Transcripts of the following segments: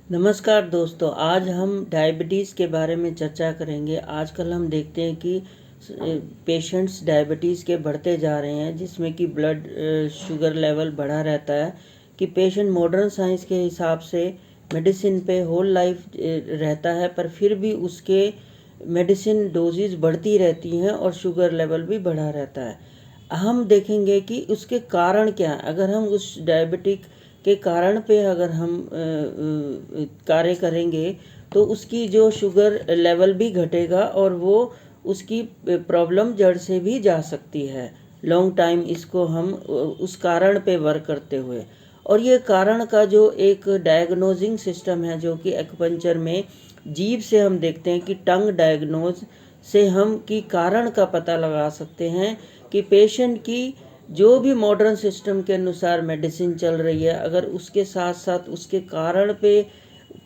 नमस्कार दोस्तों, आज हम डायबिटीज़ के बारे में चर्चा करेंगे। आजकल हम देखते हैं कि पेशेंट्स डायबिटीज़ के बढ़ते जा रहे हैं, जिसमें कि ब्लड शुगर लेवल बढ़ा रहता है कि पेशेंट मॉडर्न साइंस के हिसाब से मेडिसिन पे होल लाइफ रहता है, पर फिर भी उसके मेडिसिन डोजेज बढ़ती रहती हैं और शुगर लेवल भी बढ़ा रहता है। हम देखेंगे कि उसके कारण क्या है। अगर हम उस डायबिटिक के कारण पे अगर हम कार्य करेंगे तो उसकी जो शुगर लेवल भी घटेगा और वो उसकी प्रॉब्लम जड़ से भी जा सकती है लॉन्ग टाइम, इसको हम उस कारण पे वर्क करते हुए। और ये कारण का जो एक डायग्नोजिंग सिस्टम है, जो कि एक्यूपंक्चर में जीभ से हम देखते हैं कि टंग डायग्नोज से हम की कारण का पता लगा सकते हैं कि पेशेंट की जो भी मॉडर्न सिस्टम के अनुसार मेडिसिन चल रही है, अगर उसके साथ साथ उसके कारण पे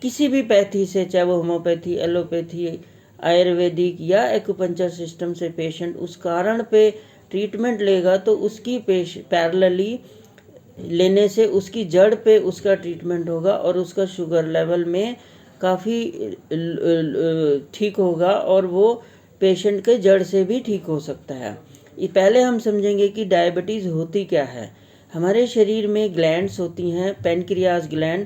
किसी भी पैथी से, चाहे वो होम्योपैथी, एलोपैथी, आयुर्वेदिक या एक्यूपंक्चर सिस्टम से पेशेंट उस कारण पे ट्रीटमेंट लेगा, तो उसकी पैरेलली लेने से उसकी जड़ पे उसका ट्रीटमेंट होगा और उसका शुगर लेवल में काफ़ी ठीक होगा और वो पेशेंट के जड़ से भी ठीक हो सकता है। ये पहले हम समझेंगे कि डायबिटीज़ होती क्या है। हमारे शरीर में ग्लैंड्स होती हैं, पेनक्रियाज ग्लैंड,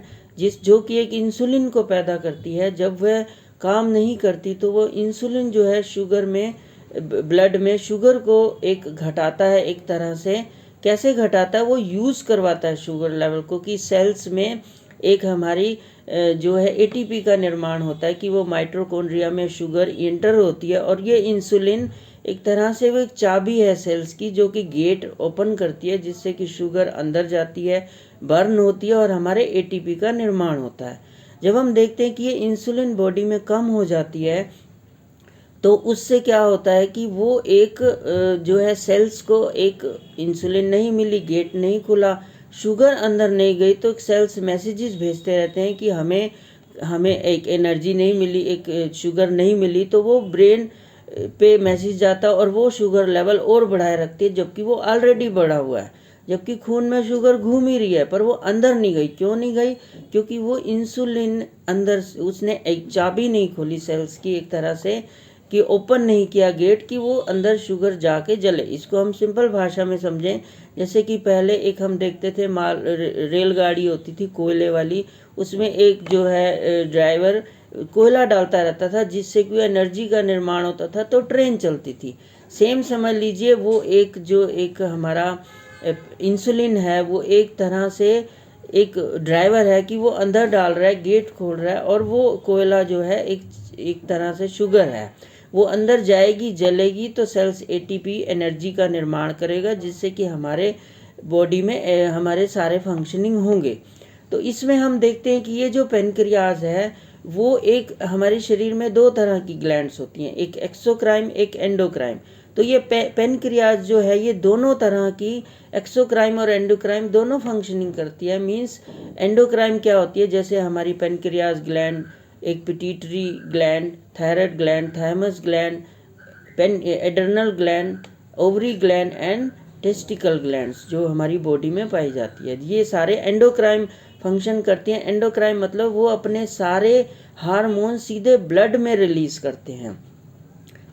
जो कि एक इंसुलिन को पैदा करती है। जब वह काम नहीं करती तो वो इंसुलिन जो है शुगर में, ब्लड में शुगर को एक घटाता है। एक तरह से कैसे घटाता है, वो यूज़ करवाता है शुगर लेवल को, कि सेल्स में एक हमारी जो है एटीपी का निर्माण होता है, कि वो माइटोकॉन्ड्रिया में शुगर इंटर होती है और ये इंसुलिन एक तरह से वो एक चाबी है सेल्स की, जो कि गेट ओपन करती है, जिससे कि शुगर अंदर जाती है, बर्न होती है और हमारे एटीपी का निर्माण होता है। जब हम देखते हैं कि ये इंसुलिन बॉडी में कम हो जाती है, तो उससे क्या होता है कि वो एक जो है सेल्स को एक इंसुलिन नहीं मिली, गेट नहीं खुला, शुगर अंदर नहीं गई, तो सेल्स मैसेजेस भेजते रहते हैं कि हमें हमें एक एनर्जी नहीं मिली, एक शुगर नहीं मिली, तो वो ब्रेन पे मैसेज जाता है और वो शुगर लेवल और बढ़ाए रखती है, जबकि वो ऑलरेडी बढ़ा हुआ है। जबकि खून में शुगर घूम ही रही है, पर वो अंदर नहीं गई। क्यों नहीं गई? क्योंकि वो इंसुलिन अंदर, उसने एक चाबी नहीं खोली सेल्स की, एक तरह से कि ओपन नहीं किया गेट, कि वो अंदर शुगर जाके जले। इसको हम सिंपल भाषा में समझें, जैसे कि पहले एक हम देखते थे रेलगाड़ी होती थी कोयले वाली, उसमें एक जो है ड्राइवर कोयला डालता रहता था, जिससे कि एनर्जी का निर्माण होता था, तो ट्रेन चलती थी। सेम समझ लीजिए, वो एक जो एक हमारा इंसुलिन है, वो एक तरह से एक ड्राइवर है कि वो अंदर डाल रहा है, गेट खोल रहा है, और वो कोयला जो है एक तरह से शुगर है। वो अंदर जाएगी, जलेगी, तो सेल्स एटीपी एनर्जी का निर्माण करेगा, जिससे कि हमारे बॉडी में हमारे सारे फंक्शनिंग होंगे। तो इसमें हम देखते हैं कि ये जो पेनक्रियाज है, वो एक हमारे शरीर में दो तरह की ग्लैंड्स होती हैं, एक एक्सोक्राइन, एक एंडोक्राइन। तो ये पेनक्रियाज जो है, ये दोनों तरह की, एक्सोक्राइन और एंडोक्राइन दोनों फंक्शनिंग करती है। मींस एंडोक्राइन क्या होती है, जैसे हमारी पेनक्रियाज ग्लैंड, एक pituitary gland, thyroid gland, thymus gland, adrenal gland, ovary gland and testicle glands जो हमारी बॉडी में पाई जाती है, ये सारे एंडोक्राइन फंक्शन करती हैं। एंडोक्राइन मतलब वो अपने सारे हार्मोन सीधे ब्लड में रिलीज करते हैं,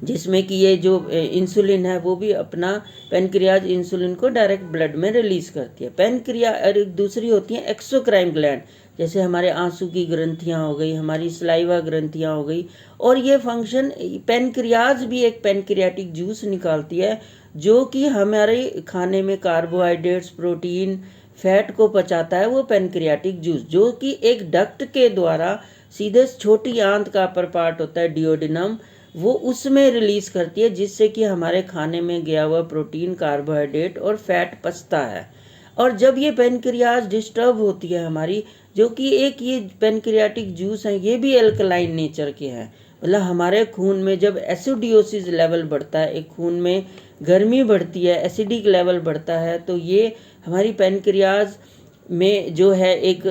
जिसमें कि ये जो इंसुलिन है, वो भी अपना पेनक्रियाज इंसुलिन को डायरेक्ट ब्लड में रिलीज करती है। पेनक्रिया और एक दूसरी होती है एक्सोक्राइन ग्लैंड, जैसे हमारे आंसू की ग्रंथियां हो गई, हमारी स्लाइवा ग्रंथियां हो गई। और ये फंक्शन, पेनक्रियाज भी एक पेनक्रियाटिक जूस निकालती है, जो कि हमारे खाने में कार्बोहाइड्रेट्स, प्रोटीन, फैट को पचाता है। वो पेनक्रियाटिक जूस, जो कि एक डक्ट के द्वारा सीधे छोटी आंत का अपर पार्ट होता है डिओडिनम, वो उसमें रिलीज करती है, जिससे कि हमारे खाने में गया हुआ प्रोटीन, कार्बोहाइड्रेट और फैट पचता है। और जब ये पेनक्रियाज डिस्टर्ब होती है हमारी, जो कि एक ये पेनक्रियाटिक जूस है, ये भी एल्कलाइन नेचर के हैं। मतलब हमारे खून में जब एसिडियोसिस लेवल बढ़ता है, एक खून में गर्मी बढ़ती है, एसिडिक लेवल बढ़ता है, तो ये हमारी पेनक्रियाज में जो है एक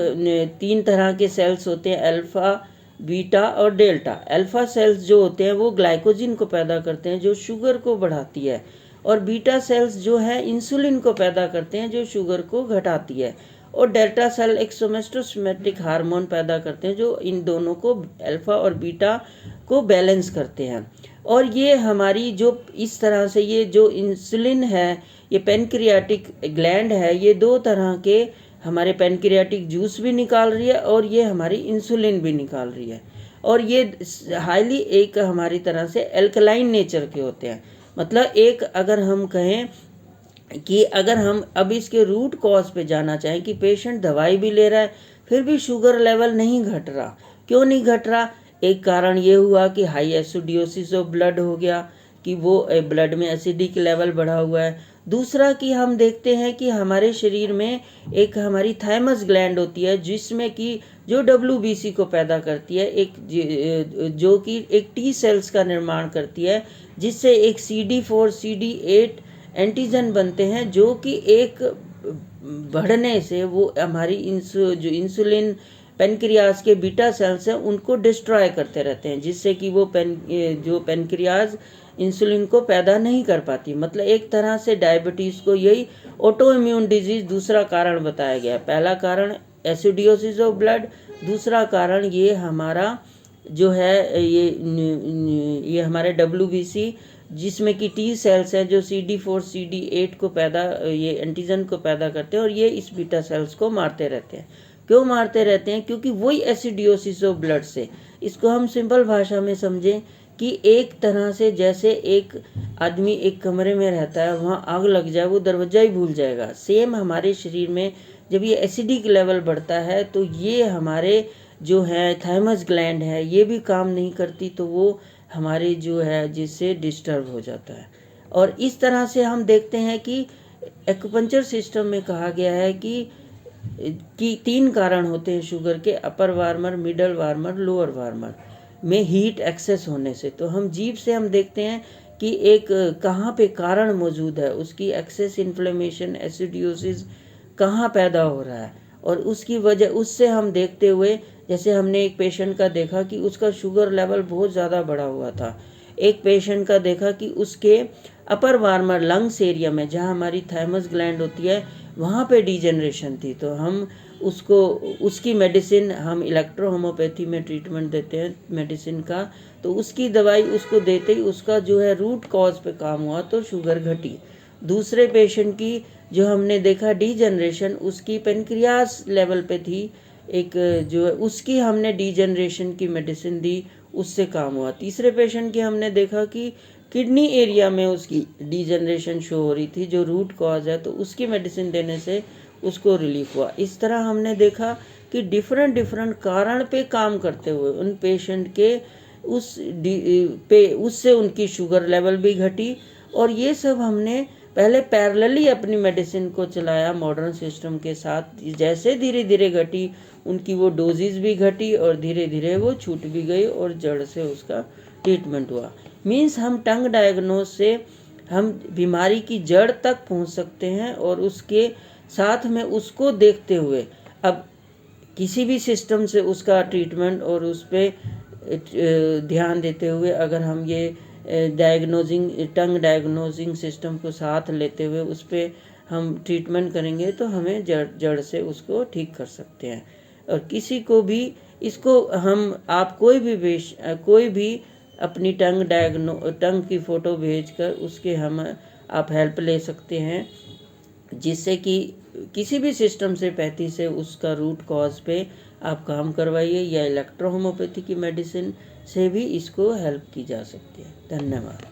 3 तरह के सेल्स होते हैं, अल्फा, बीटा और डेल्टा। अल्फा सेल्स जो होते हैं वो ग्लाइकोजिन को पैदा करते हैं, जो शुगर को बढ़ाती है, और बीटा सेल्स जो है इंसुलिन को पैदा करते हैं, जो शुगर को घटाती है। और डेल्टा सेल एक सोमेटोस्टेटिक हार्मोन पैदा करते हैं जो इन दोनों को अल्फा और बीटा को बैलेंस करते हैं। और ये हमारी जो इस तरह से ये जो इंसुलिन है, ये पेनक्रियाटिक ग्लैंड है, ये दो तरह के हमारे पेनक्रियाटिक जूस भी निकाल रही है और ये हमारी इंसुलिन भी निकाल रही है। और ये हाईली एक हमारी तरह से एल्कलाइन नेचर के होते हैं। मतलब एक अगर हम कहें कि अगर हम अब इसके रूट कॉज पे जाना चाहें कि पेशेंट दवाई भी ले रहा है फिर भी शुगर लेवल नहीं घट रहा, क्यों नहीं घट रहा? एक कारण ये हुआ कि हाई एसिडोसिस ऑफ ब्लड हो गया, कि वो ब्लड में एसिडिक लेवल बढ़ा हुआ है। दूसरा कि हम देखते हैं कि हमारे शरीर में एक हमारी थाइमस ग्लैंड होती है जिसमें कि जो WBC को पैदा करती है, एक जो कि एक टी सेल्स का निर्माण करती है, जिससे एक CD4 CD8 एंटीजन बनते हैं जो कि एक बढ़ने से वो हमारी जो इंसुलिन पेनक्रियाज के बीटा सेल्स हैं उनको डिस्ट्रॉय करते रहते हैं, जिससे कि वो जो पेनक्रियाज इंसुलिन को पैदा नहीं कर पाती। मतलब एक तरह से डायबिटीज़ को यही ऑटो इम्यून डिजीज़ दूसरा कारण बताया गया। पहला कारण एसिडोसिस ऑफ ब्लड, दूसरा कारण ये हमारा जो है ये हमारे WBC जिसमें कि टी सेल्स हैं जो CD4 CD8 को ये एंटीजन को पैदा करते हैं और ये इस बीटा सेल्स को मारते रहते हैं। क्यों मारते रहते हैं? क्योंकि वही एसिडोसिस ऑफ ब्लड से, इसको हम सिंपल भाषा में समझें कि एक तरह से जैसे एक आदमी एक कमरे में रहता है, वहाँ आग लग जाए वो दरवाज़ा ही भूल जाएगा। सेम हमारे शरीर में जब ये एसिडिक लेवल बढ़ता है तो ये हमारे जो है थाइमस ग्लैंड है ये भी काम नहीं करती, तो वो हमारी जो है जिससे डिस्टर्ब हो जाता है। और इस तरह से हम देखते हैं कि एक्यूपंक्चर सिस्टम में कहा गया है कि 3 कारण होते हैं शुगर के, upper warmer, middle warmer, lower warmer में हीट एक्सेस होने से। तो हम जीभ से हम देखते हैं कि एक कहाँ पे कारण मौजूद है, उसकी एक्सेस इन्फ्लेमेशन एसिडोसिस कहाँ पैदा हो रहा है, और उसकी वजह उससे हम देखते हुए जैसे हमने एक पेशेंट का देखा कि उसका शुगर लेवल बहुत ज़्यादा बढ़ा हुआ था। एक पेशेंट का देखा कि उसके अपर वार्मर लंग्स एरिया में जहाँ हमारी थाइमस ग्लैंड होती है वहाँ पे डिजेनरेशन थी, तो हम उसको उसकी मेडिसिन हम इलेक्ट्रो होम्योपैथी में ट्रीटमेंट देते हैं मेडिसिन का, तो उसकी दवाई उसको देते ही उसका जो है रूट कॉज पे काम हुआ तो शुगर घटी। दूसरे पेशेंट की जो हमने देखा डिजेनरेशन उसकी पेनक्रियास लेवल पे थी, एक जो है उसकी हमने डिजेनरेशन की मेडिसिन दी, उससे काम हुआ। तीसरे पेशेंट की हमने देखा कि किडनी एरिया में उसकी डिजेनरेशन शो हो रही थी जो रूट कॉज है, तो उसकी मेडिसिन देने से उसको रिलीफ हुआ। इस तरह हमने देखा कि डिफरेंट कारण पे काम करते हुए उन पेशेंट के उससे उनकी शुगर लेवल भी घटी। और ये सब हमने पहले पैरेलली अपनी मेडिसिन को चलाया मॉडर्न सिस्टम के साथ, जैसे धीरे धीरे घटी उनकी वो डोजेज भी घटी और धीरे धीरे वो छूट भी गई और जड़ से उसका ट्रीटमेंट हुआ। मीन्स हम टंग डायग्नोज से हम बीमारी की जड़ तक पहुंच सकते हैं और उसके साथ में उसको देखते हुए अब किसी भी सिस्टम से उसका ट्रीटमेंट और उस पर ध्यान देते हुए अगर हम ये टंग डायग्नोजिंग सिस्टम को साथ लेते हुए उस पर हम ट्रीटमेंट करेंगे तो हमें जड़ से उसको ठीक कर सकते हैं। और किसी को भी इसको आप कोई भी अपनी टंग की फ़ोटो भेजकर उसके आप हेल्प ले सकते हैं, जिससे कि किसी भी सिस्टम से पैथी से उसका रूट कॉज पे आप काम करवाइए, या इलेक्ट्रो होम्योपैथी की मेडिसिन से भी इसको हेल्प की जा सकती है। धन्यवाद।